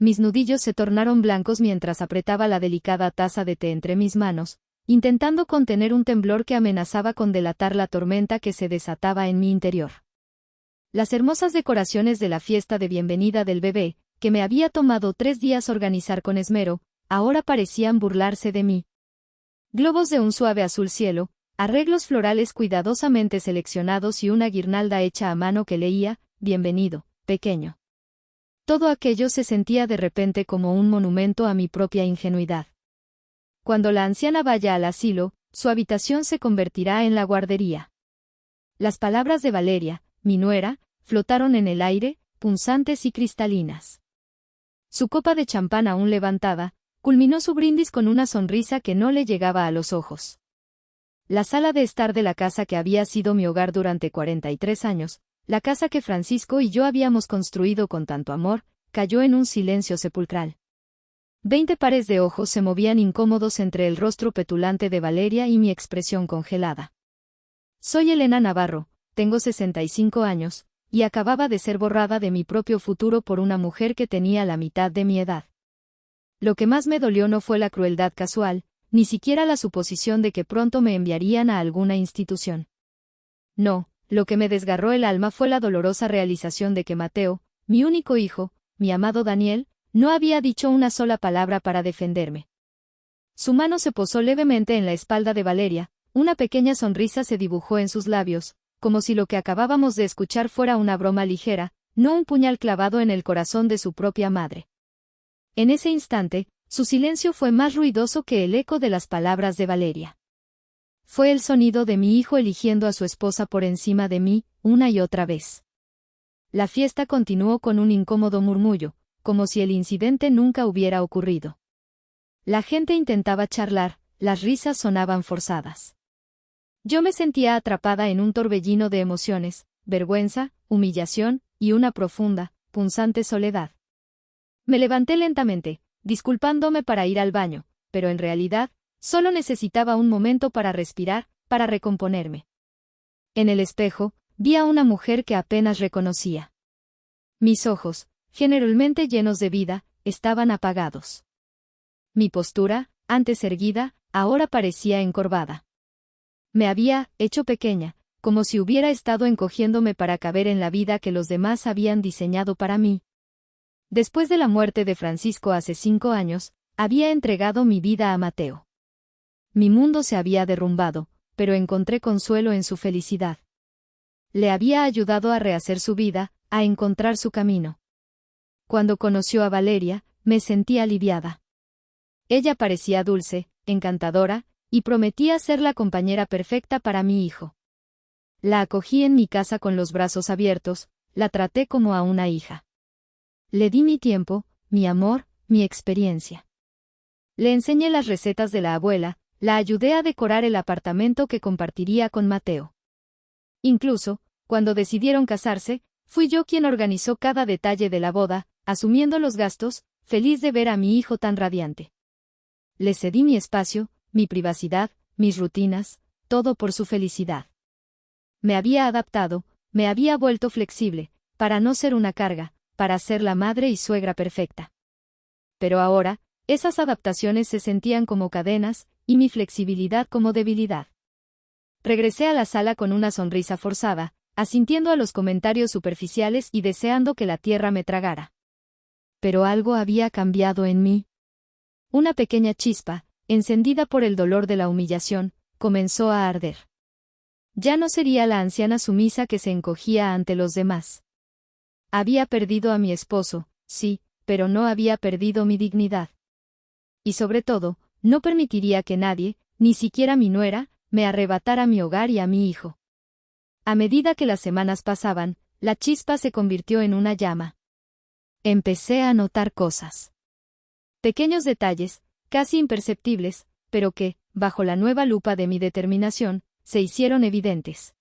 Mis nudillos se tornaron blancos mientras apretaba la delicada taza de té entre mis manos, intentando contener un temblor que amenazaba con delatar la tormenta que se desataba en mi interior. Las hermosas decoraciones de la fiesta de bienvenida del bebé, que me había tomado 3 días organizar con esmero, ahora parecían burlarse de mí. Globos de un suave azul cielo, arreglos florales cuidadosamente seleccionados y una guirnalda hecha a mano que leía, «Bienvenido, pequeño». Todo aquello se sentía de repente como un monumento a mi propia ingenuidad. Cuando la anciana vaya al asilo, su habitación se convertirá en la guardería. Las palabras de Valeria, mi nuera, flotaron en el aire, punzantes y cristalinas. Su copa de champán aún levantada, culminó su brindis con una sonrisa que no le llegaba a los ojos. La sala de estar de la casa que había sido mi hogar durante 43 años, la casa que Francisco y yo habíamos construido con tanto amor, cayó en un silencio sepulcral. 20 pares de ojos se movían incómodos entre el rostro petulante de Valeria y mi expresión congelada. Soy Elena Navarro, tengo 65 años, y acababa de ser borrada de mi propio futuro por una mujer que tenía la mitad de mi edad. Lo que más me dolió no fue la crueldad casual, ni siquiera la suposición de que pronto me enviarían a alguna institución. No, lo que me desgarró el alma fue la dolorosa realización de que Mateo, mi único hijo, mi amado Daniel, no había dicho una sola palabra para defenderme. Su mano se posó levemente en la espalda de Valeria, una pequeña sonrisa se dibujó en sus labios, como si lo que acabábamos de escuchar fuera una broma ligera, no un puñal clavado en el corazón de su propia madre. En ese instante, su silencio fue más ruidoso que el eco de las palabras de Valeria. Fue el sonido de mi hijo eligiendo a su esposa por encima de mí, una y otra vez. La fiesta continuó con un incómodo murmullo, como si el incidente nunca hubiera ocurrido. La gente intentaba charlar, las risas sonaban forzadas. Yo me sentía atrapada en un torbellino de emociones, vergüenza, humillación, y una profunda, punzante soledad. Me levanté lentamente, disculpándome para ir al baño, pero en realidad, solo necesitaba un momento para respirar, para recomponerme. En el espejo, vi a una mujer que apenas reconocía. Mis ojos, generalmente llenos de vida, estaban apagados. Mi postura, antes erguida, ahora parecía encorvada. Me había hecho pequeña, como si hubiera estado encogiéndome para caber en la vida que los demás habían diseñado para mí. Después de la muerte de Francisco hace 5 años, había entregado mi vida a Mateo. Mi mundo se había derrumbado, pero encontré consuelo en su felicidad. Le había ayudado a rehacer su vida, a encontrar su camino. Cuando conoció a Valeria, me sentí aliviada. Ella parecía dulce, encantadora, y prometía ser la compañera perfecta para mi hijo. La acogí en mi casa con los brazos abiertos, la traté como a una hija. Le di mi tiempo, mi amor, mi experiencia. Le enseñé las recetas de la abuela, la ayudé a decorar el apartamento que compartiría con Mateo. Incluso, cuando decidieron casarse, fui yo quien organizó cada detalle de la boda, asumiendo los gastos, feliz de ver a mi hijo tan radiante. Le cedí mi espacio, mi privacidad, mis rutinas, todo por su felicidad. Me había adaptado, me había vuelto flexible, para no ser una carga, para ser la madre y suegra perfecta. Pero ahora, esas adaptaciones se sentían como cadenas, y mi flexibilidad como debilidad. Regresé a la sala con una sonrisa forzada, asintiendo a los comentarios superficiales y deseando que la tierra me tragara. Pero algo había cambiado en mí. Una pequeña chispa, encendida por el dolor de la humillación, comenzó a arder. Ya no sería la anciana sumisa que se encogía ante los demás. Había perdido a mi esposo, sí, pero no había perdido mi dignidad. Y sobre todo, no permitiría que nadie, ni siquiera mi nuera, me arrebatara mi hogar y a mi hijo. A medida que las semanas pasaban, la chispa se convirtió en una llama. Empecé a notar cosas. Pequeños detalles, casi imperceptibles, pero que, bajo la nueva lupa de mi determinación, se hicieron evidentes.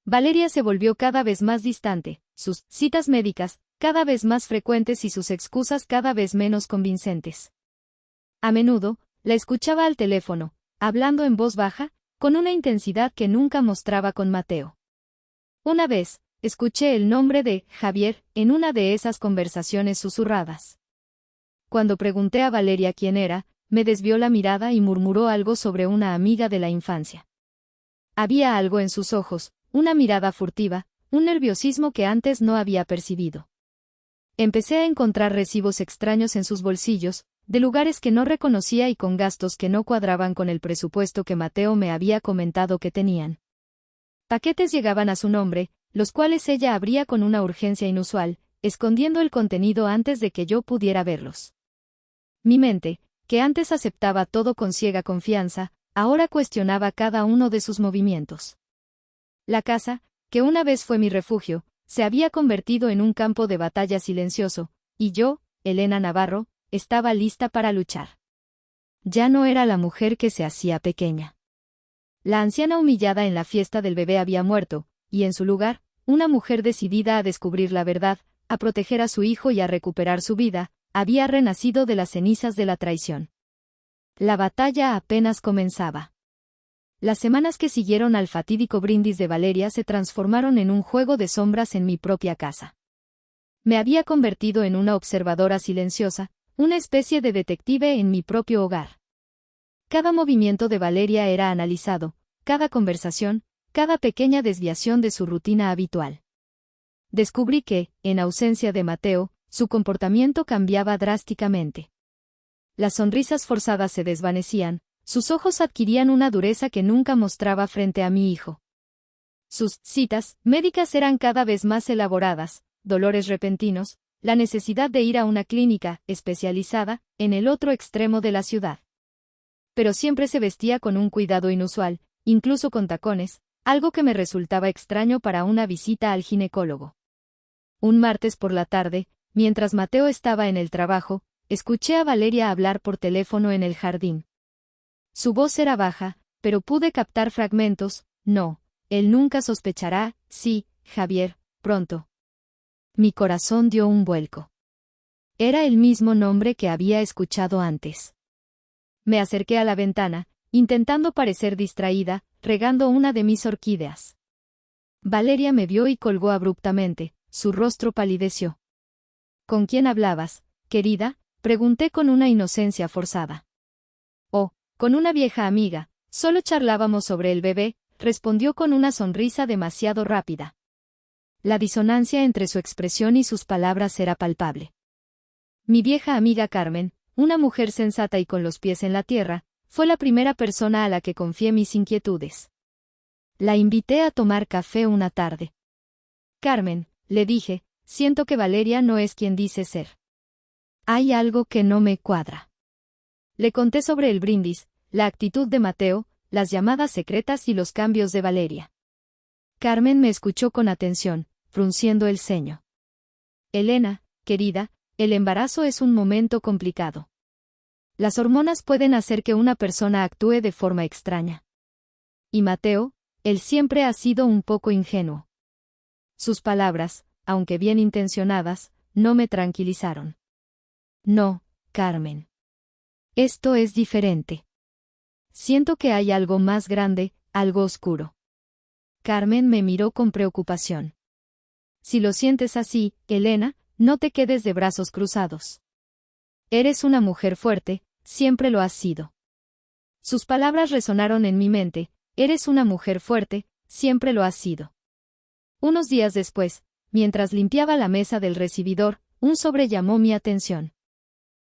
Valeria se volvió cada vez más distante, sus citas médicas, cada vez más frecuentes y sus excusas cada vez menos convincentes. A menudo, la escuchaba al teléfono, hablando en voz baja, con una intensidad que nunca mostraba con Mateo. Una vez, escuché el nombre de Javier en una de esas conversaciones susurradas. Cuando pregunté a Valeria quién era, me desvió la mirada y murmuró algo sobre una amiga de la infancia. Había algo en sus ojos, una mirada furtiva, un nerviosismo que antes no había percibido. Empecé a encontrar recibos extraños en sus bolsillos, de lugares que no reconocía y con gastos que no cuadraban con el presupuesto que Mateo me había comentado que tenían. Paquetes llegaban a su nombre, los cuales ella abría con una urgencia inusual, escondiendo el contenido antes de que yo pudiera verlos. Mi mente, que antes aceptaba todo con ciega confianza, ahora cuestionaba cada uno de sus movimientos. La casa, que una vez fue mi refugio, se había convertido en un campo de batalla silencioso, y yo, Elena Navarro, estaba lista para luchar. Ya no era la mujer que se hacía pequeña. La anciana humillada en la fiesta del bebé había muerto, y en su lugar, una mujer decidida a descubrir la verdad, a proteger a su hijo y a recuperar su vida, había renacido de las cenizas de la traición. La batalla apenas comenzaba. Las semanas que siguieron al fatídico brindis de Valeria se transformaron en un juego de sombras en mi propia casa. Me había convertido en una observadora silenciosa, una especie de detective en mi propio hogar. Cada movimiento de Valeria era analizado, cada conversación, cada pequeña desviación de su rutina habitual. Descubrí que, en ausencia de Mateo, su comportamiento cambiaba drásticamente. Las sonrisas forzadas se desvanecían, sus ojos adquirían una dureza que nunca mostraba frente a mi hijo. Sus citas médicas eran cada vez más elaboradas, dolores repentinos, la necesidad de ir a una clínica especializada en el otro extremo de la ciudad. Pero siempre se vestía con un cuidado inusual, incluso con tacones, algo que me resultaba extraño para una visita al ginecólogo. Un martes por la tarde, mientras Mateo estaba en el trabajo, escuché a Valeria hablar por teléfono en el jardín. Su voz era baja, pero pude captar fragmentos. No, él nunca sospechará, sí, Javier, pronto. Mi corazón dio un vuelco. Era el mismo nombre que había escuchado antes. Me acerqué a la ventana, intentando parecer distraída, regando una de mis orquídeas. Valeria me vio y colgó abruptamente, su rostro palideció. ¿Con quién hablabas, querida?, pregunté con una inocencia forzada. Oh, con una vieja amiga, solo charlábamos sobre el bebé, respondió con una sonrisa demasiado rápida. La disonancia entre su expresión y sus palabras era palpable. Mi vieja amiga Carmen, una mujer sensata y con los pies en la tierra, fue la primera persona a la que confié mis inquietudes. La invité a tomar café una tarde. Carmen, le dije, siento que Valeria no es quien dice ser. Hay algo que no me cuadra. Le conté sobre el brindis, la actitud de Mateo, las llamadas secretas y los cambios de Valeria. Carmen me escuchó con atención, frunciendo el ceño. Elena, querida, el embarazo es un momento complicado. Las hormonas pueden hacer que una persona actúe de forma extraña. Y Mateo, él siempre ha sido un poco ingenuo. Sus palabras, aunque bien intencionadas, no me tranquilizaron. No, Carmen. Esto es diferente. Siento que hay algo más grande, algo oscuro. Carmen me miró con preocupación. Si lo sientes así, Elena, no te quedes de brazos cruzados. Eres una mujer fuerte, siempre lo has sido. Sus palabras resonaron en mi mente, eres una mujer fuerte, siempre lo has sido. Unos días después, mientras limpiaba la mesa del recibidor, un sobre llamó mi atención.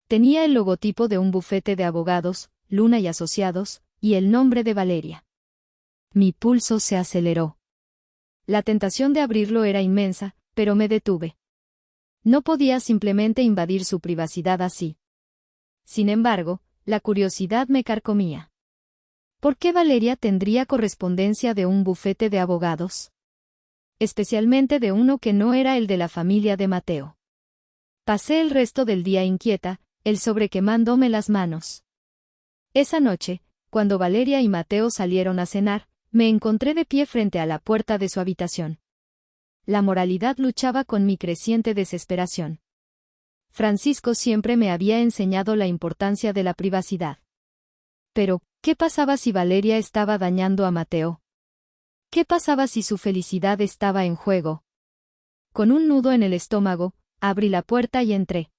Tenía el logotipo de un bufete de abogados, Luna y Asociados, y el nombre de Valeria. Mi pulso se aceleró. La tentación de abrirlo era inmensa, pero me detuve. No podía simplemente invadir su privacidad así. Sin embargo, la curiosidad me carcomía. ¿Por qué Valeria tendría correspondencia de un bufete de abogados? Especialmente de uno que no era el de la familia de Mateo. Pasé el resto del día inquieta, el sobre quemándome las manos. Esa noche, cuando Valeria y Mateo salieron a cenar, me encontré de pie frente a la puerta de su habitación. La moralidad luchaba con mi creciente desesperación. Francisco siempre me había enseñado la importancia de la privacidad. Pero, ¿qué pasaba si Valeria estaba dañando a Mateo? ¿Qué pasaba si su felicidad estaba en juego? Con un nudo en el estómago, abrí la puerta y entré.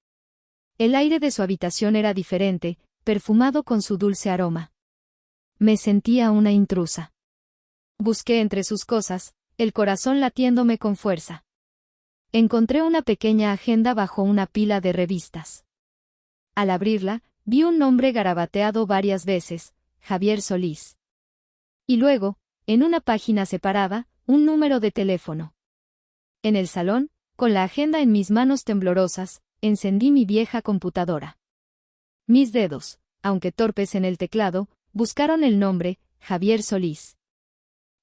El aire de su habitación era diferente, perfumado con su dulce aroma. Me sentía una intrusa. Busqué entre sus cosas, el corazón latiéndome con fuerza. Encontré una pequeña agenda bajo una pila de revistas. Al abrirla, vi un nombre garabateado varias veces, Javier Solís. Y luego, en una página separada, un número de teléfono. En el salón, con la agenda en mis manos temblorosas, encendí mi vieja computadora. Mis dedos, aunque torpes en el teclado, buscaron el nombre, Javier Solís.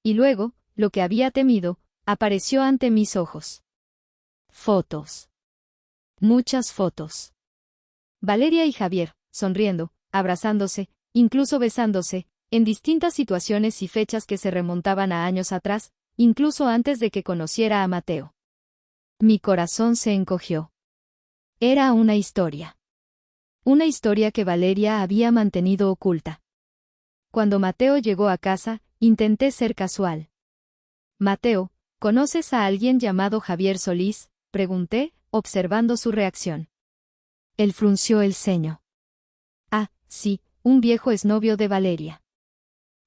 Y luego, lo que había temido, apareció ante mis ojos. Fotos. Muchas fotos. Valeria y Javier, sonriendo, abrazándose, incluso besándose, en distintas situaciones y fechas que se remontaban a años atrás, incluso antes de que conociera a Mateo. Mi corazón se encogió. Era una historia. Una historia que Valeria había mantenido oculta. Cuando Mateo llegó a casa, intenté ser casual. Mateo, ¿conoces a alguien llamado Javier Solís?, pregunté, observando su reacción. Él frunció el ceño. Ah, sí, un viejo exnovio de Valeria.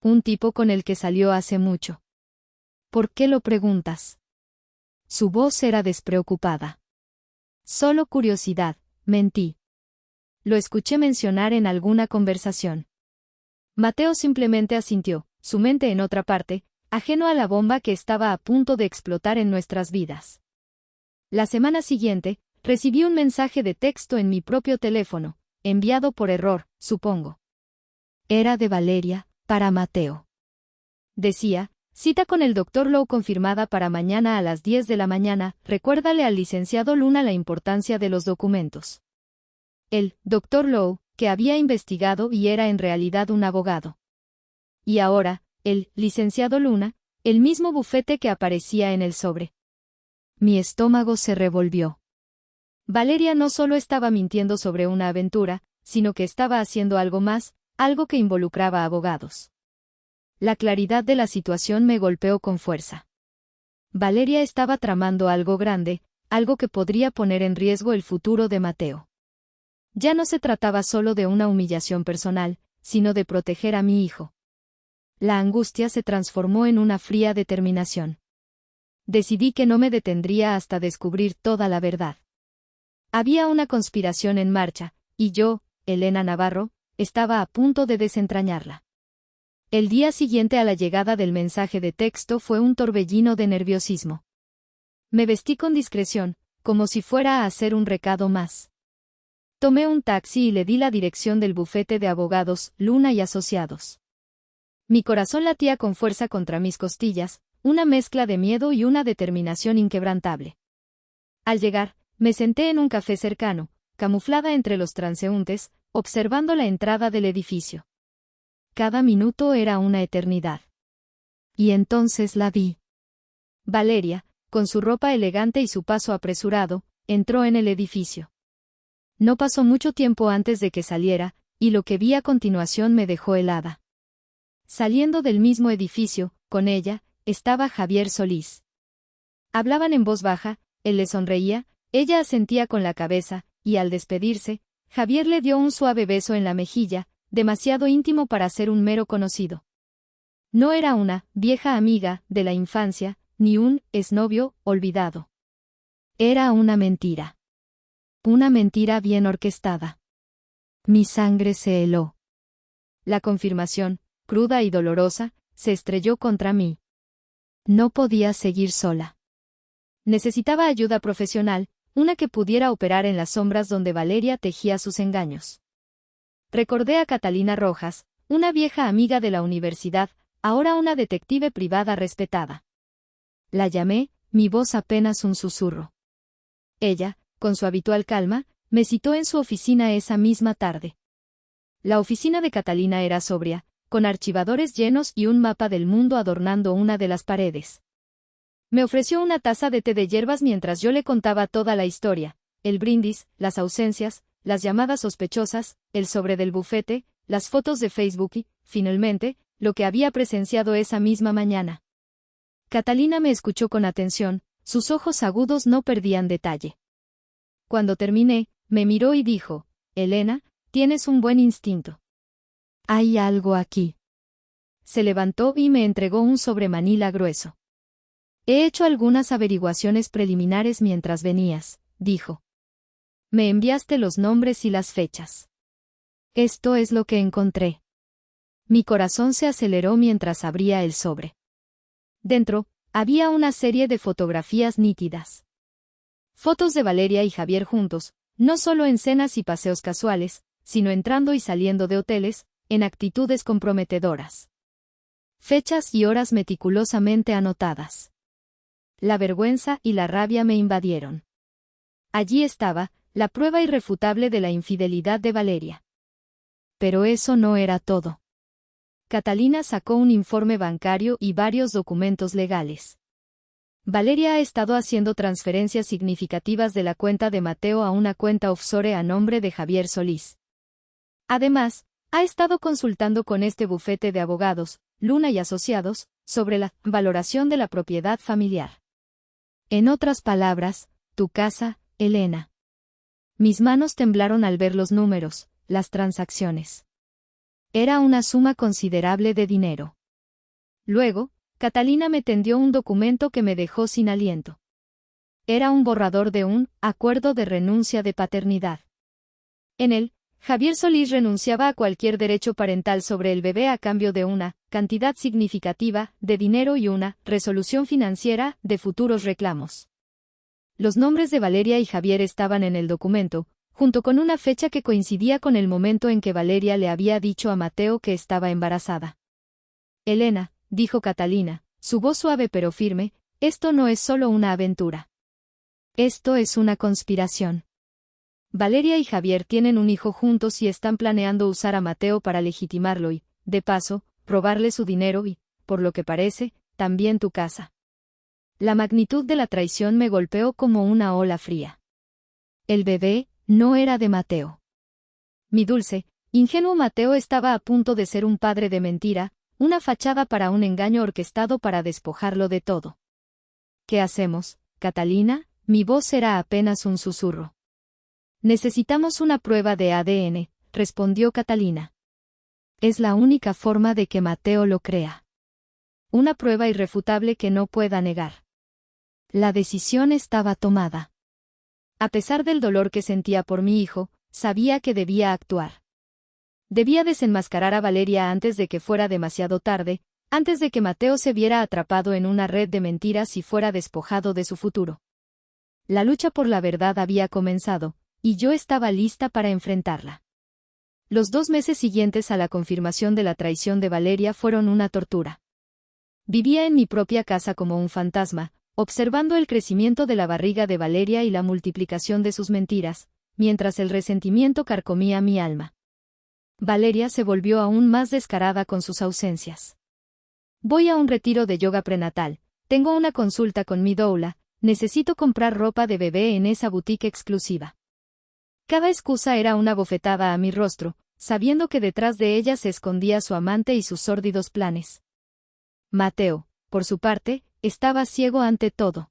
Un tipo con el que salió hace mucho. ¿Por qué lo preguntas? Su voz era despreocupada. Solo curiosidad, mentí. Lo escuché mencionar en alguna conversación. Mateo simplemente asintió, su mente en otra parte, ajeno a la bomba que estaba a punto de explotar en nuestras vidas. La semana siguiente, recibí un mensaje de texto en mi propio teléfono, enviado por error, supongo. Era de Valeria, para Mateo. Decía, cita con el Dr. Lowe confirmada para mañana a las 10 de la mañana, recuérdale al licenciado Luna la importancia de los documentos. El Dr. Lowe, que había investigado y era en realidad un abogado. Y ahora, el licenciado Luna, el mismo bufete que aparecía en el sobre. Mi estómago se revolvió. Valeria no solo estaba mintiendo sobre una aventura, sino que estaba haciendo algo más, algo que involucraba a abogados. La claridad de la situación me golpeó con fuerza. Valeria estaba tramando algo grande, algo que podría poner en riesgo el futuro de Mateo. Ya no se trataba solo de una humillación personal, sino de proteger a mi hijo. La angustia se transformó en una fría determinación. Decidí que no me detendría hasta descubrir toda la verdad. Había una conspiración en marcha, y yo, Elena Navarro, estaba a punto de desentrañarla. El día siguiente a la llegada del mensaje de texto fue un torbellino de nerviosismo. Me vestí con discreción, como si fuera a hacer un recado más. Tomé un taxi y le di la dirección del bufete de abogados, Luna y Asociados. Mi corazón latía con fuerza contra mis costillas, una mezcla de miedo y una determinación inquebrantable. Al llegar, me senté en un café cercano, camuflada entre los transeúntes, observando la entrada del edificio. Cada minuto era una eternidad. Y entonces la vi. Valeria, con su ropa elegante y su paso apresurado, entró en el edificio. No pasó mucho tiempo antes de que saliera, y lo que vi a continuación me dejó helada. Saliendo del mismo edificio, con ella, estaba Javier Solís. Hablaban en voz baja, él le sonreía, ella asentía con la cabeza, y al despedirse, Javier le dio un suave beso en la mejilla, demasiado íntimo para ser un mero conocido. No era una vieja amiga de la infancia, ni un exnovio olvidado. Era una mentira. Una mentira bien orquestada. Mi sangre se heló. La confirmación, cruda y dolorosa, se estrelló contra mí. No podía seguir sola. Necesitaba ayuda profesional, una que pudiera operar en las sombras donde Valeria tejía sus engaños. Recordé a Catalina Rojas, una vieja amiga de la universidad, ahora una detective privada respetada. La llamé, mi voz apenas un susurro. Ella, con su habitual calma, me citó en su oficina esa misma tarde. La oficina de Catalina era sobria, con archivadores llenos y un mapa del mundo adornando una de las paredes. Me ofreció una taza de té de hierbas mientras yo le contaba toda la historia, el brindis, las ausencias, las llamadas sospechosas, el sobre del bufete, las fotos de Facebook y, finalmente, lo que había presenciado esa misma mañana. Catalina me escuchó con atención, sus ojos agudos no perdían detalle. Cuando terminé, Me miró y dijo, Elena, tienes un buen instinto. Hay algo aquí. Se levantó y me entregó un sobre manila grueso. He hecho algunas averiguaciones preliminares mientras venías, dijo. Me enviaste los nombres y las fechas. Esto es lo que encontré. Mi corazón se aceleró mientras abría el sobre. Dentro, había una serie de fotografías nítidas. Fotos de Valeria y Javier juntos, no solo en cenas y paseos casuales, sino entrando y saliendo de hoteles, en actitudes comprometedoras. Fechas y horas meticulosamente anotadas. La vergüenza y la rabia me invadieron. Allí estaba, la prueba irrefutable de la infidelidad de Valeria. Pero eso no era todo. Catalina sacó un informe bancario y varios documentos legales. Valeria ha estado haciendo transferencias significativas de la cuenta de Mateo a una cuenta offshore a nombre de Javier Solís. Además, ha estado consultando con este bufete de abogados, Luna y Asociados, sobre la valoración de la propiedad familiar. En otras palabras, tu casa, Elena. Mis manos temblaron al ver los números, las transacciones. Era una suma considerable de dinero. Luego, Catalina me tendió un documento que me dejó sin aliento. Era un borrador de un acuerdo de renuncia de paternidad. En él, Javier Solís renunciaba a cualquier derecho parental sobre el bebé a cambio de una cantidad significativa de dinero y una resolución financiera de futuros reclamos. Los nombres de Valeria y Javier estaban en el documento, junto con una fecha que coincidía con el momento en que Valeria le había dicho a Mateo que estaba embarazada. Elena, dijo Catalina, su voz suave pero firme, esto no es solo una aventura. Esto es una conspiración. Valeria y Javier tienen un hijo juntos y están planeando usar a Mateo para legitimarlo y, de paso, robarle su dinero y, por lo que parece, también tu casa. La magnitud de la traición me golpeó como una ola fría. El bebé no era de Mateo. Mi dulce, ingenuo Mateo estaba a punto de ser un padre de mentira, una fachada para un engaño orquestado para despojarlo de todo. ¿Qué hacemos, Catalina? Mi voz era apenas un susurro. Necesitamos una prueba de ADN, respondió Catalina. Es la única forma de que Mateo lo crea. Una prueba irrefutable que no pueda negar. La decisión estaba tomada. A pesar del dolor que sentía por mi hijo, sabía que debía actuar. Debía desenmascarar a Valeria antes de que fuera demasiado tarde, antes de que Mateo se viera atrapado en una red de mentiras y fuera despojado de su futuro. La lucha por la verdad había comenzado, y yo estaba lista para enfrentarla. Los 2 meses siguientes a la confirmación de la traición de Valeria fueron una tortura. Vivía en mi propia casa como un fantasma, observando el crecimiento de la barriga de Valeria y la multiplicación de sus mentiras, mientras el resentimiento carcomía mi alma. Valeria se volvió aún más descarada con sus ausencias. Voy a un retiro de yoga prenatal, tengo una consulta con mi doula, necesito comprar ropa de bebé en esa boutique exclusiva. Cada excusa era una bofetada a mi rostro, sabiendo que detrás de ella se escondía su amante y sus sórdidos planes. Mateo, por su parte, estaba ciego ante todo.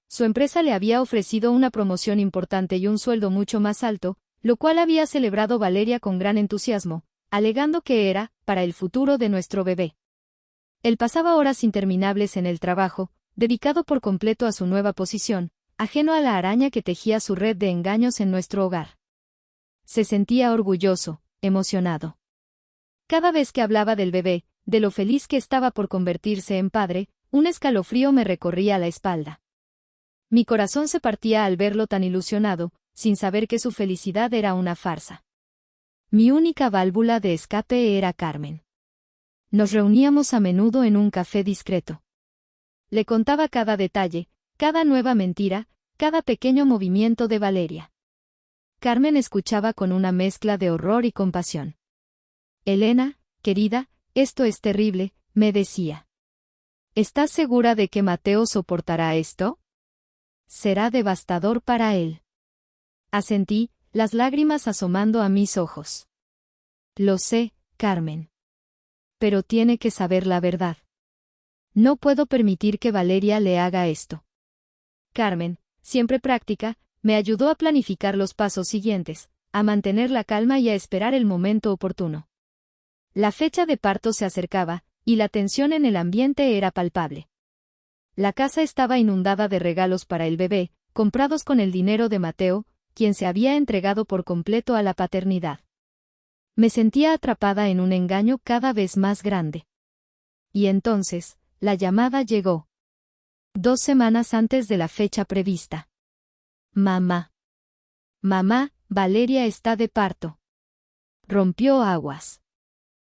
Su empresa le había ofrecido una promoción importante y un sueldo mucho más alto, lo cual había celebrado Valeria con gran entusiasmo, alegando que era, para el futuro de nuestro bebé. Él pasaba horas interminables en el trabajo, dedicado por completo a su nueva posición, ajeno a la araña que tejía su red de engaños en nuestro hogar. Se sentía orgulloso, emocionado. Cada vez que hablaba del bebé, de lo feliz que estaba por convertirse en padre, un escalofrío me recorría la espalda. Mi corazón se partía al verlo tan ilusionado, sin saber que su felicidad era una farsa. Mi única válvula de escape era Carmen. Nos reuníamos a menudo en un café discreto. Le contaba cada detalle, cada nueva mentira, cada pequeño movimiento de Valeria. Carmen escuchaba con una mezcla de horror y compasión. Elena, querida, esto es terrible, me decía. ¿Estás segura de que Mateo soportará esto? Será devastador para él. Asentí, las lágrimas asomando a mis ojos. Lo sé, Carmen. Pero tiene que saber la verdad. No puedo permitir que Valeria le haga esto. Carmen, siempre práctica, me ayudó a planificar los pasos siguientes, a mantener la calma y a esperar el momento oportuno. La fecha de parto se acercaba, y la tensión en el ambiente era palpable. La casa estaba inundada de regalos para el bebé, comprados con el dinero de Mateo, quien se había entregado por completo a la paternidad. Me sentía atrapada en un engaño cada vez más grande. Y entonces, la llamada llegó. 2 semanas antes de la fecha prevista. Mamá. Mamá, Valeria está de parto. Rompió aguas.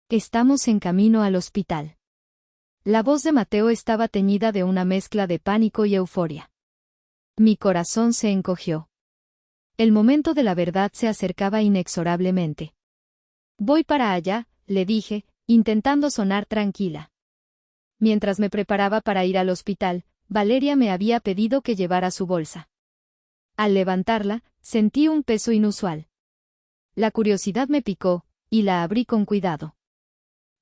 Estamos en camino al hospital. La voz de Mateo estaba teñida de una mezcla de pánico y euforia. Mi corazón se encogió. El momento de la verdad se acercaba inexorablemente. Voy para allá, le dije, intentando sonar tranquila. Mientras me preparaba para ir al hospital, Valeria me había pedido que llevara su bolsa. Al levantarla, sentí un peso inusual. La curiosidad me picó, y la abrí con cuidado.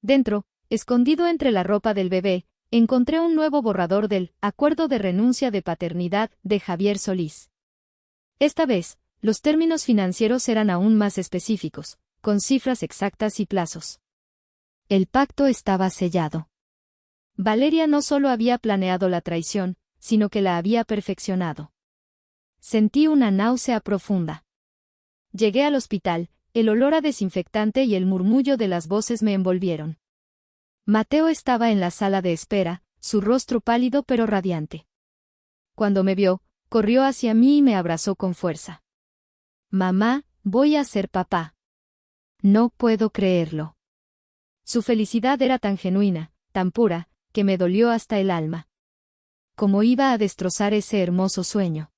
Dentro, escondido entre la ropa del bebé, encontré un nuevo borrador del Acuerdo de Renuncia de Paternidad de Javier Solís. Esta vez, los términos financieros eran aún más específicos, con cifras exactas y plazos. El pacto estaba sellado. Valeria no solo había planeado la traición, sino que la había perfeccionado. Sentí una náusea profunda. Llegué al hospital, el olor a desinfectante y el murmullo de las voces me envolvieron. Mateo estaba en la sala de espera, su rostro pálido pero radiante. Cuando me vio, corrió hacia mí y me abrazó con fuerza. Mamá, voy a ser papá. No puedo creerlo. Su felicidad era tan genuina, tan pura, que me dolió hasta el alma. ¿Cómo iba a destrozar ese hermoso sueño?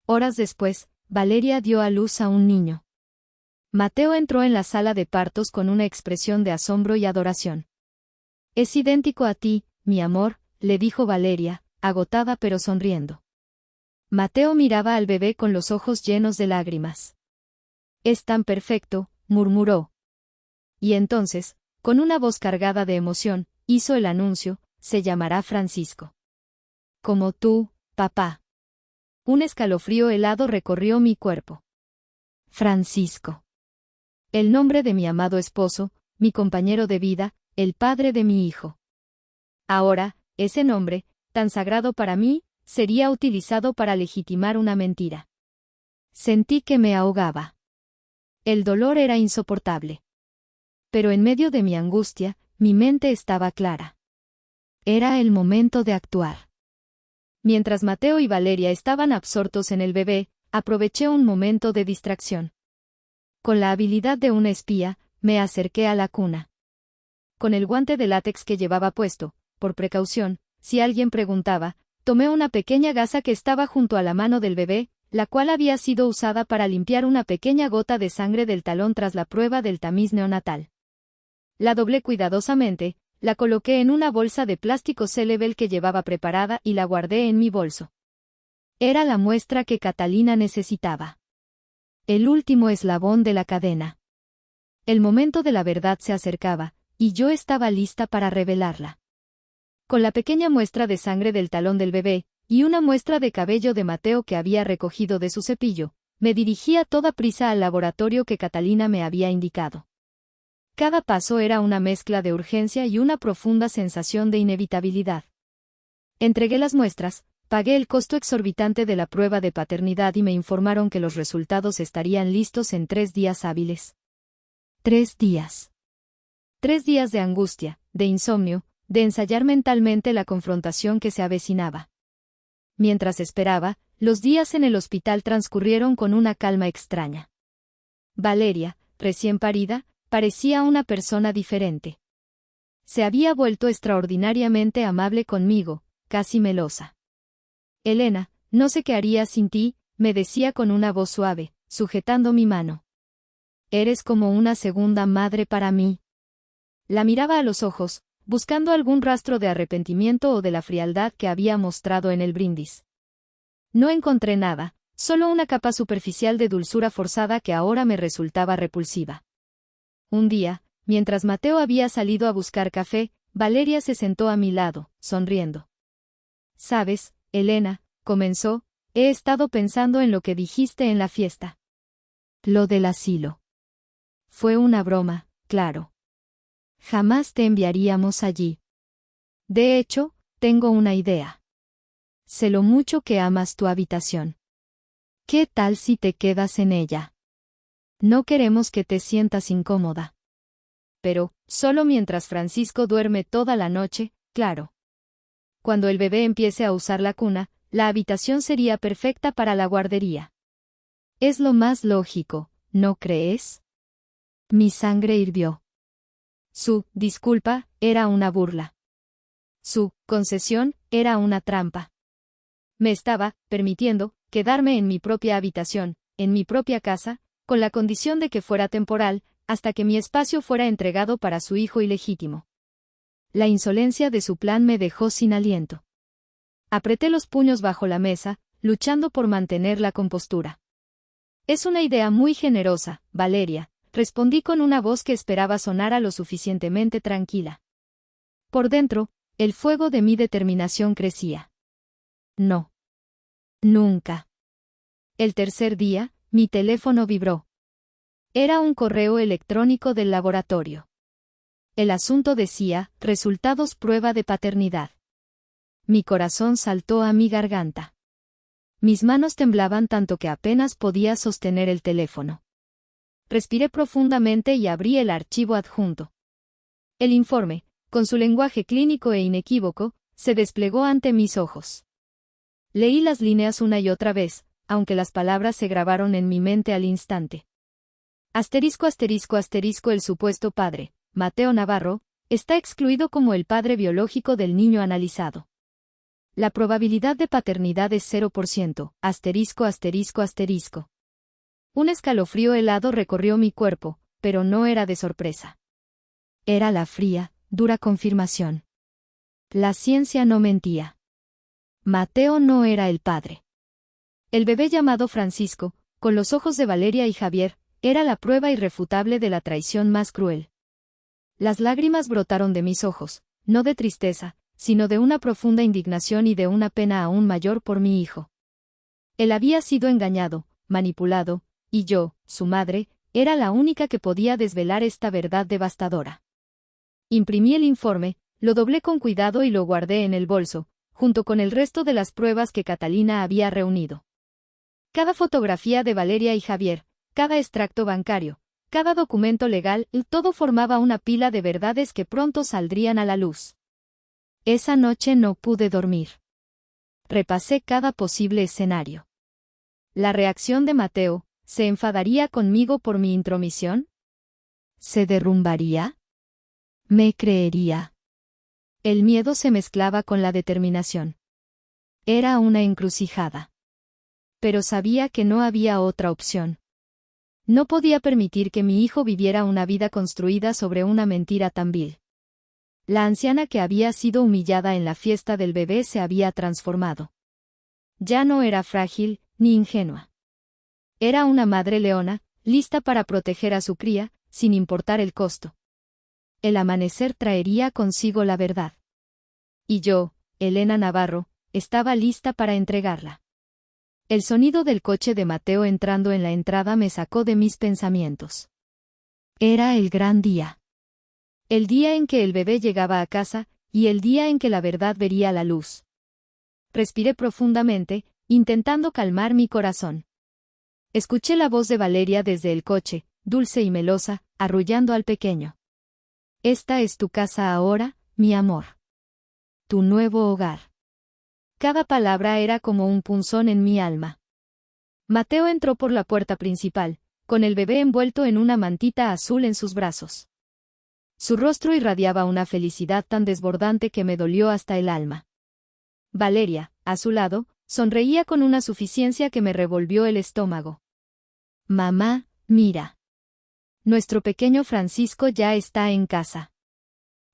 Horas después, Valeria dio a luz a un niño. Mateo entró en la sala de partos con una expresión de asombro y adoración. Es idéntico a ti, mi amor, le dijo Valeria, agotada pero sonriendo. Mateo miraba al bebé con los ojos llenos de lágrimas. Es tan perfecto, murmuró. Y entonces, con una voz cargada de emoción, hizo el anuncio, se llamará Francisco. Como tú, papá. Un escalofrío helado recorrió mi cuerpo. Francisco. El nombre de mi amado esposo, mi compañero de vida, el padre de mi hijo. Ahora, ese nombre, tan sagrado para mí, sería utilizado para legitimar una mentira. Sentí que me ahogaba. El dolor era insoportable. Pero en medio de mi angustia, mi mente estaba clara. Era el momento de actuar. Mientras Mateo y Valeria estaban absortos en el bebé, aproveché un momento de distracción. Con la habilidad de una espía, me acerqué a la cuna. Con el guante de látex que llevaba puesto, por precaución, si alguien preguntaba, tomé una pequeña gasa que estaba junto a la mano del bebé, la cual había sido usada para limpiar una pequeña gota de sangre del talón tras la prueba del tamiz neonatal. La doblé cuidadosamente, la coloqué en una bolsa de plástico Celebel que llevaba preparada y la guardé en mi bolso. Era la muestra que Catalina necesitaba. El último eslabón de la cadena. El momento de la verdad se acercaba, y yo estaba lista para revelarla. Con la pequeña muestra de sangre del talón del bebé, y una muestra de cabello de Mateo que había recogido de su cepillo, me dirigí a toda prisa al laboratorio que Catalina me había indicado. Cada paso era una mezcla de urgencia y una profunda sensación de inevitabilidad. Entregué las muestras, pagué el costo exorbitante de la prueba de paternidad y me informaron que los resultados estarían listos en 3 días hábiles. 3 días. 3 días de angustia, de insomnio, de ensayar mentalmente la confrontación que se avecinaba. Mientras esperaba, los días en el hospital transcurrieron con una calma extraña. Valeria, recién parida, parecía una persona diferente. Se había vuelto extraordinariamente amable conmigo, casi melosa. Elena, no sé qué haría sin ti, me decía con una voz suave, sujetando mi mano. Eres como una segunda madre para mí. La miraba a los ojos, buscando algún rastro de arrepentimiento o de la frialdad que había mostrado en el brindis. No encontré nada, solo una capa superficial de dulzura forzada que ahora me resultaba repulsiva. Un día, mientras Mateo había salido a buscar café, Valeria se sentó a mi lado, sonriendo. «Sabes, Elena», comenzó, He estado pensando en lo que dijiste en la fiesta. Lo del asilo. Fue una broma, claro. Jamás te enviaríamos allí. De hecho, tengo una idea. Sé lo mucho que amas tu habitación. ¿Qué tal si te quedas en ella? No queremos que te sientas incómoda. Pero, solo mientras Francisco duerme toda la noche, claro. Cuando el bebé empiece a usar la cuna, la habitación sería perfecta para la guardería. Es lo más lógico, ¿no crees? Mi sangre hirvió. Su disculpa era una burla. Su concesión era una trampa. Me estaba permitiendo quedarme en mi propia habitación, en mi propia casa, con la condición de que fuera temporal, hasta que mi espacio fuera entregado para su hijo ilegítimo. La insolencia de su plan me dejó sin aliento. Apreté los puños bajo la mesa, luchando por mantener la compostura. Es una idea muy generosa, Valeria, respondí con una voz que esperaba sonara lo suficientemente tranquila. Por dentro, el fuego de mi determinación crecía. No. Nunca. El tercer día, mi teléfono vibró. Era un correo electrónico del laboratorio. El asunto decía, resultados prueba de paternidad. Mi corazón saltó a mi garganta. Mis manos temblaban tanto que apenas podía sostener el teléfono. Respiré profundamente y abrí el archivo adjunto. El informe, con su lenguaje clínico e inequívoco, se desplegó ante mis ojos. Leí las líneas una y otra vez, aunque las palabras se grabaron en mi mente al instante. Asterisco asterisco asterisco el supuesto padre, Mateo Navarro, está excluido como el padre biológico del niño analizado. La probabilidad de paternidad es 0%, asterisco asterisco asterisco. Un escalofrío helado recorrió mi cuerpo, pero no era de sorpresa. Era la fría, dura confirmación. La ciencia no mentía. Mateo no era el padre. El bebé llamado Francisco, con los ojos de Valeria y Javier, era la prueba irrefutable de la traición más cruel. Las lágrimas brotaron de mis ojos, no de tristeza, sino de una profunda indignación y de una pena aún mayor por mi hijo. Él había sido engañado, manipulado, y yo, su madre, era la única que podía desvelar esta verdad devastadora. Imprimí el informe, lo doblé con cuidado y lo guardé en el bolso, junto con el resto de las pruebas que Catalina había reunido. Cada fotografía de Valeria y Javier, cada extracto bancario, cada documento legal, todo formaba una pila de verdades que pronto saldrían a la luz. Esa noche no pude dormir. Repasé cada posible escenario. La reacción de Mateo, ¿se enfadaría conmigo por mi intromisión? ¿Se derrumbaría? ¿Me creería? El miedo se mezclaba con la determinación. Era una encrucijada. Pero sabía que no había otra opción. No podía permitir que mi hijo viviera una vida construida sobre una mentira tan vil. La anciana que había sido humillada en la fiesta del bebé se había transformado. Ya no era frágil, ni ingenua. Era una madre leona, lista para proteger a su cría, sin importar el costo. El amanecer traería consigo la verdad. Y yo, Elena Navarro, estaba lista para entregarla. El sonido del coche de Mateo entrando en la entrada me sacó de mis pensamientos. Era el gran día. El día en que el bebé llegaba a casa, y el día en que la verdad vería la luz. Respiré profundamente, intentando calmar mi corazón. Escuché la voz de Valeria desde el coche, dulce y melosa, arrullando al pequeño. Esta es tu casa ahora, mi amor. Tu nuevo hogar. Cada palabra era como un punzón en mi alma. Mateo entró por la puerta principal, con el bebé envuelto en una mantita azul en sus brazos. Su rostro irradiaba una felicidad tan desbordante que me dolió hasta el alma. Valeria, a su lado, sonreía con una suficiencia que me revolvió el estómago. Mamá, mira. Nuestro pequeño Francisco ya está en casa.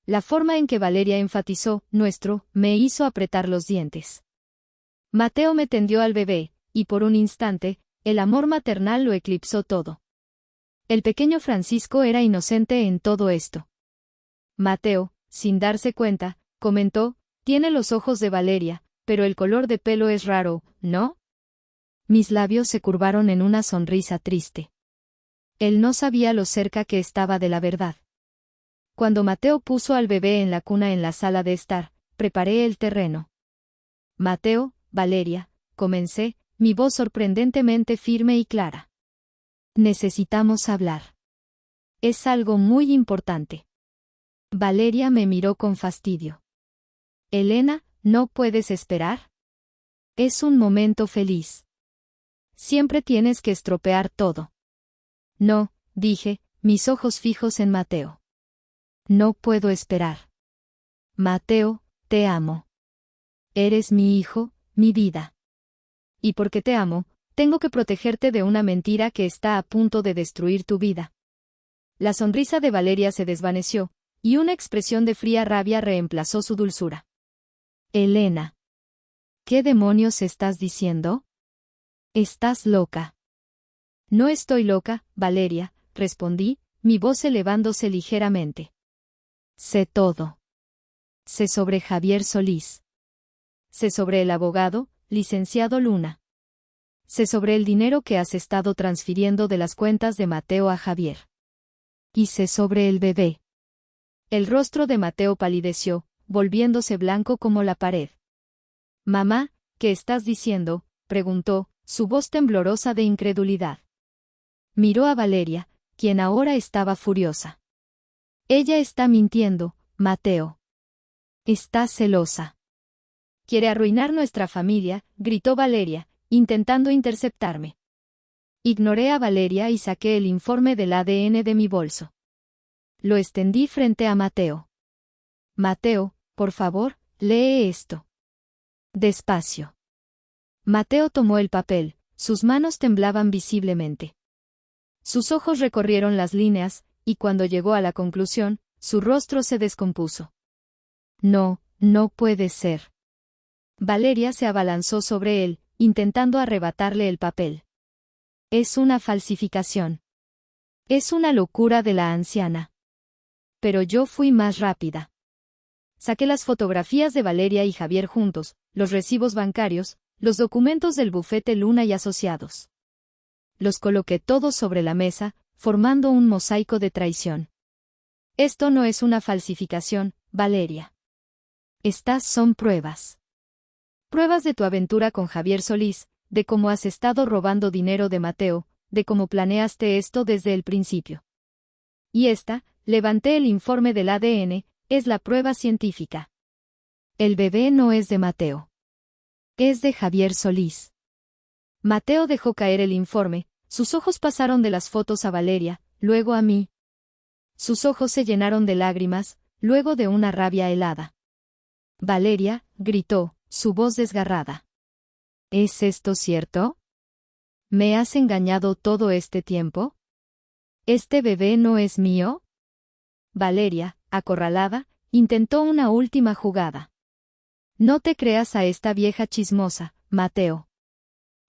La forma en que Valeria enfatizó nuestro me hizo apretar los dientes. Mateo me tendió al bebé, y por un instante, el amor maternal lo eclipsó todo. El pequeño Francisco era inocente en todo esto. Mateo, sin darse cuenta, comentó, tiene los ojos de Valeria, pero el color de pelo es raro, ¿no? Mis labios se curvaron en una sonrisa triste. Él no sabía lo cerca que estaba de la verdad. Cuando Mateo puso al bebé en la cuna en la sala de estar, preparé el terreno. Mateo, Valeria, comencé, mi voz sorprendentemente firme y clara. Necesitamos hablar. Es algo muy importante. Valeria me miró con fastidio. Elena, ¿no puedes esperar? Es un momento feliz. Siempre tienes que estropear todo. No, dije, mis ojos fijos en Mateo. No puedo esperar. Mateo, te amo. Eres mi hijo, mi vida. Y porque te amo, tengo que protegerte de una mentira que está a punto de destruir tu vida. La sonrisa de Valeria se desvaneció, y una expresión de fría rabia reemplazó su dulzura. Elena. ¿Qué demonios estás diciendo? Estás loca. No estoy loca, Valeria, respondí, mi voz elevándose ligeramente. Sé todo. Sé sobre Javier Solís. Sé sobre el abogado, licenciado Luna. Sé sobre el dinero que has estado transfiriendo de las cuentas de Mateo a Javier. Y sé sobre el bebé. El rostro de Mateo palideció, volviéndose blanco como la pared. Mamá, ¿qué estás diciendo?, preguntó, su voz temblorosa de incredulidad. Miró a Valeria, quien ahora estaba furiosa. Ella está mintiendo, Mateo. Está celosa. Quiere arruinar nuestra familia, gritó Valeria, intentando interceptarme. Ignoré a Valeria y saqué el informe del ADN de mi bolso. Lo extendí frente a Mateo. Mateo, por favor, lee esto. Despacio. Mateo tomó el papel, sus manos temblaban visiblemente. Sus ojos recorrieron las líneas, y cuando llegó a la conclusión, su rostro se descompuso. No, no puede ser. Valeria se abalanzó sobre él, intentando arrebatarle el papel. Es una falsificación. Es una locura de la anciana. Pero yo fui más rápida. Saqué las fotografías de Valeria y Javier juntos, los recibos bancarios, los documentos del bufete Luna y Asociados. Los coloqué todos sobre la mesa, formando un mosaico de traición. Esto no es una falsificación, Valeria. Estas son pruebas. Pruebas de tu aventura con Javier Solís, de cómo has estado robando dinero de Mateo, de cómo planeaste esto desde el principio. Y esta, levanté el informe del ADN, es la prueba científica. El bebé no es de Mateo. Es de Javier Solís. Mateo dejó caer el informe, sus ojos pasaron de las fotos a Valeria, luego a mí. Sus ojos se llenaron de lágrimas, luego de una rabia helada. Valeria, gritó, su voz desgarrada. ¿Es esto cierto? ¿Me has engañado todo este tiempo? ¿Este bebé no es mío? Valeria, acorralada, intentó una última jugada. No te creas a esta vieja chismosa, Mateo.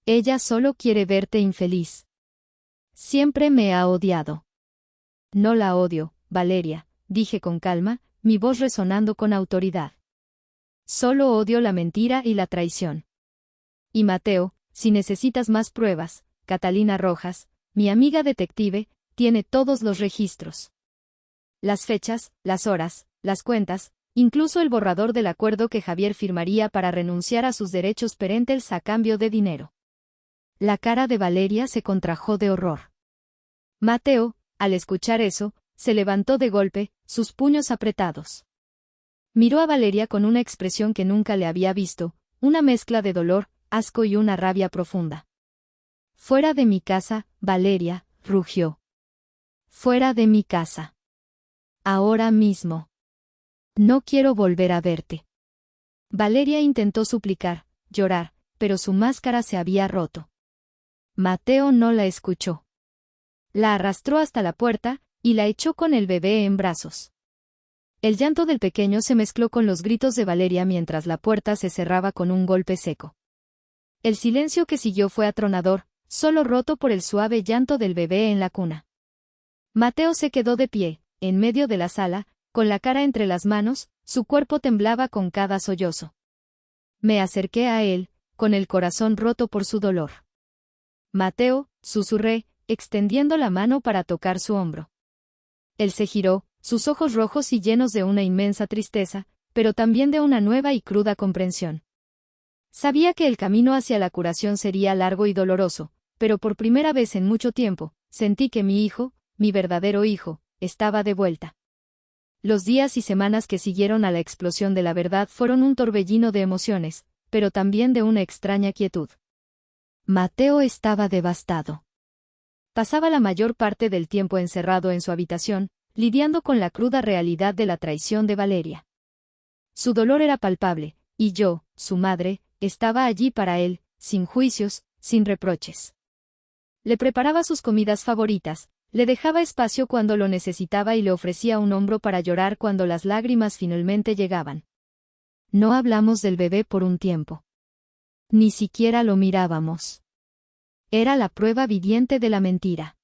Ella solo quiere verte infeliz. Siempre me ha odiado. No la odio, Valeria, dije con calma, mi voz resonando con autoridad. Solo odio la mentira y la traición. Y Mateo, si necesitas más pruebas, Catalina Rojas, mi amiga detective, tiene todos los registros. Las fechas, las horas, las cuentas, incluso el borrador del acuerdo que Javier firmaría para renunciar a sus derechos parentales a cambio de dinero. La cara de Valeria se contrajo de horror. Mateo, al escuchar eso, se levantó de golpe, sus puños apretados. Miró a Valeria con una expresión que nunca le había visto, una mezcla de dolor, asco y una rabia profunda. Fuera de mi casa, Valeria, rugió. Fuera de mi casa. Ahora mismo. No quiero volver a verte. Valeria intentó suplicar, llorar, pero su máscara se había roto. Mateo no la escuchó. La arrastró hasta la puerta, y la echó con el bebé en brazos. El llanto del pequeño se mezcló con los gritos de Valeria mientras la puerta se cerraba con un golpe seco. El silencio que siguió fue atronador, solo roto por el suave llanto del bebé en la cuna. Mateo se quedó de pie, en medio de la sala, con la cara entre las manos, su cuerpo temblaba con cada sollozo. Me acerqué a él, con el corazón roto por su dolor. Mateo, susurré, extendiendo la mano para tocar su hombro. Él se giró, sus ojos rojos y llenos de una inmensa tristeza, pero también de una nueva y cruda comprensión. Sabía que el camino hacia la curación sería largo y doloroso, pero por primera vez en mucho tiempo, sentí que mi hijo, mi verdadero hijo, estaba de vuelta. Los días y semanas que siguieron a la explosión de la verdad fueron un torbellino de emociones, pero también de una extraña quietud. Mateo estaba devastado. Pasaba la mayor parte del tiempo encerrado en su habitación, lidiando con la cruda realidad de la traición de Valeria. Su dolor era palpable, y yo, su madre, estaba allí para él, sin juicios, sin reproches. Le preparaba sus comidas favoritas, le dejaba espacio cuando lo necesitaba y le ofrecía un hombro para llorar cuando las lágrimas finalmente llegaban. No hablamos del bebé por un tiempo. Ni siquiera lo mirábamos. Era la prueba viviente de la mentira.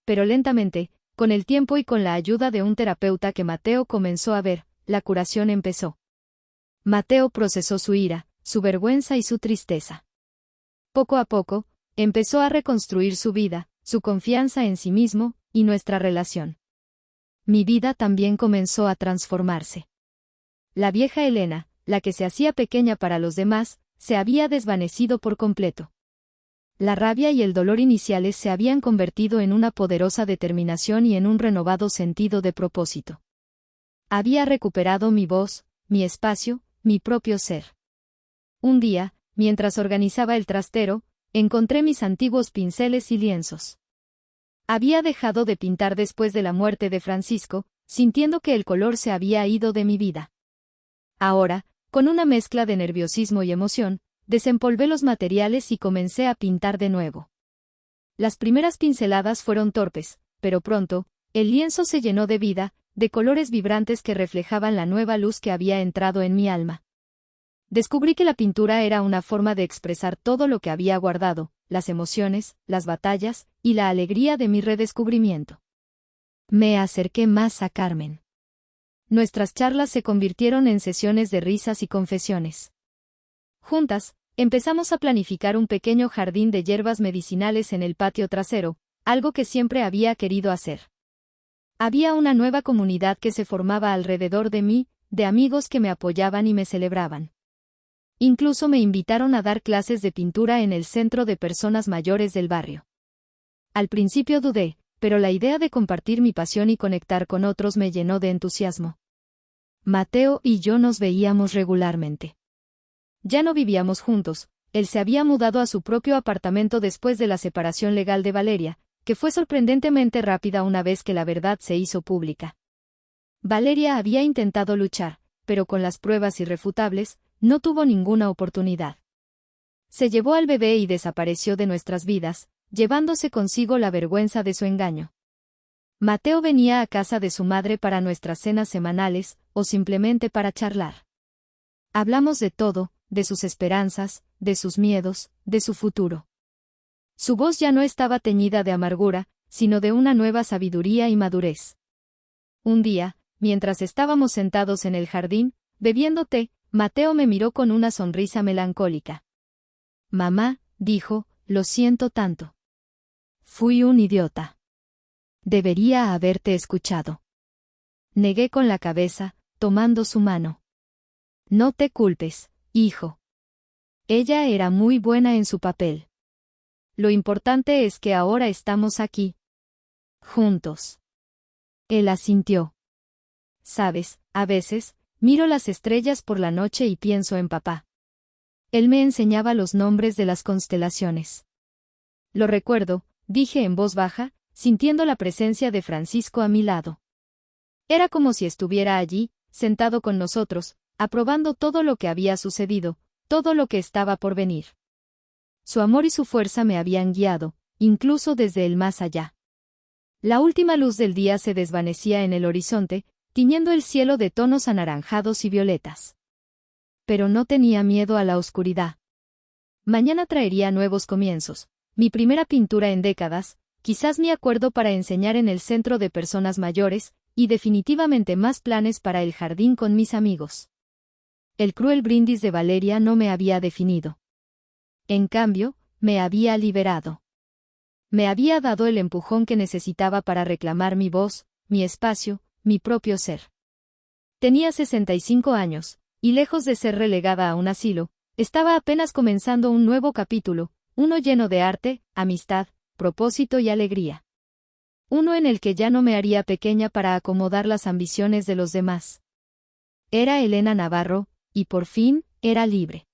Pero lentamente, con el tiempo y con la ayuda de un terapeuta que Mateo comenzó a ver, la curación empezó. Mateo procesó su ira, su vergüenza y su tristeza. Poco a poco, empezó a reconstruir su vida, su confianza en sí mismo, y nuestra relación. Mi vida también comenzó a transformarse. La vieja Elena, la que se hacía pequeña para los demás, se había desvanecido por completo. La rabia y el dolor iniciales se habían convertido en una poderosa determinación y en un renovado sentido de propósito. Había recuperado mi voz, mi espacio, mi propio ser. Un día, mientras organizaba el trastero, encontré mis antiguos pinceles y lienzos. Había dejado de pintar después de la muerte de Francisco, sintiendo que el color se había ido de mi vida. Ahora, con una mezcla de nerviosismo y emoción, desempolvé los materiales y comencé a pintar de nuevo. Las primeras pinceladas fueron torpes, pero pronto, el lienzo se llenó de vida, de colores vibrantes que reflejaban la nueva luz que había entrado en mi alma. Descubrí que la pintura era una forma de expresar todo lo que había guardado, las emociones, las batallas, y la alegría de mi redescubrimiento. Me acerqué más a Carmen. Nuestras charlas se convirtieron en sesiones de risas y confesiones. Juntas, empezamos a planificar un pequeño jardín de hierbas medicinales en el patio trasero, algo que siempre había querido hacer. Había una nueva comunidad que se formaba alrededor de mí, de amigos que me apoyaban y me celebraban. Incluso me invitaron a dar clases de pintura en el centro de personas mayores del barrio. Al principio dudé, pero la idea de compartir mi pasión y conectar con otros me llenó de entusiasmo. Mateo y yo nos veíamos regularmente. Ya no vivíamos juntos, él se había mudado a su propio apartamento después de la separación legal de Valeria, que fue sorprendentemente rápida una vez que la verdad se hizo pública. Valeria había intentado luchar, pero con las pruebas irrefutables, no tuvo ninguna oportunidad. Se llevó al bebé y desapareció de nuestras vidas, llevándose consigo la vergüenza de su engaño. Mateo venía a casa de su madre para nuestras cenas semanales, o simplemente para charlar. Hablamos de todo, de sus esperanzas, de sus miedos, de su futuro. Su voz ya no estaba teñida de amargura, sino de una nueva sabiduría y madurez. Un día, mientras estábamos sentados en el jardín, bebiendo té, Mateo me miró con una sonrisa melancólica. Mamá, dijo, lo siento tanto. Fui un idiota. Debería haberte escuchado. Negué con la cabeza, tomando su mano. No te culpes, hijo. Ella era muy buena en su papel. Lo importante es que ahora estamos aquí. Juntos. Él asintió. Sabes, a veces, miro las estrellas por la noche y pienso en papá. Él me enseñaba los nombres de las constelaciones. Lo recuerdo, dije en voz baja, sintiendo la presencia de Francisco a mi lado. Era como si estuviera allí, sentado con nosotros, aprobando todo lo que había sucedido, todo lo que estaba por venir. Su amor y su fuerza me habían guiado, incluso desde el más allá. La última luz del día se desvanecía en el horizonte, tiñendo el cielo de tonos anaranjados y violetas. Pero no tenía miedo a la oscuridad. Mañana traería nuevos comienzos, mi primera pintura en décadas, quizás mi acuerdo para enseñar en el centro de personas mayores, y definitivamente más planes para el jardín con mis amigos. El cruel brindis de Valeria no me había definido. En cambio, me había liberado. Me había dado el empujón que necesitaba para reclamar mi voz, mi espacio, mi propio ser. Tenía 65 años, y lejos de ser relegada a un asilo, estaba apenas comenzando un nuevo capítulo, uno lleno de arte, amistad, propósito y alegría. Uno en el que ya no me haría pequeña para acomodar las ambiciones de los demás. Era Elena Navarro, y por fin, era libre.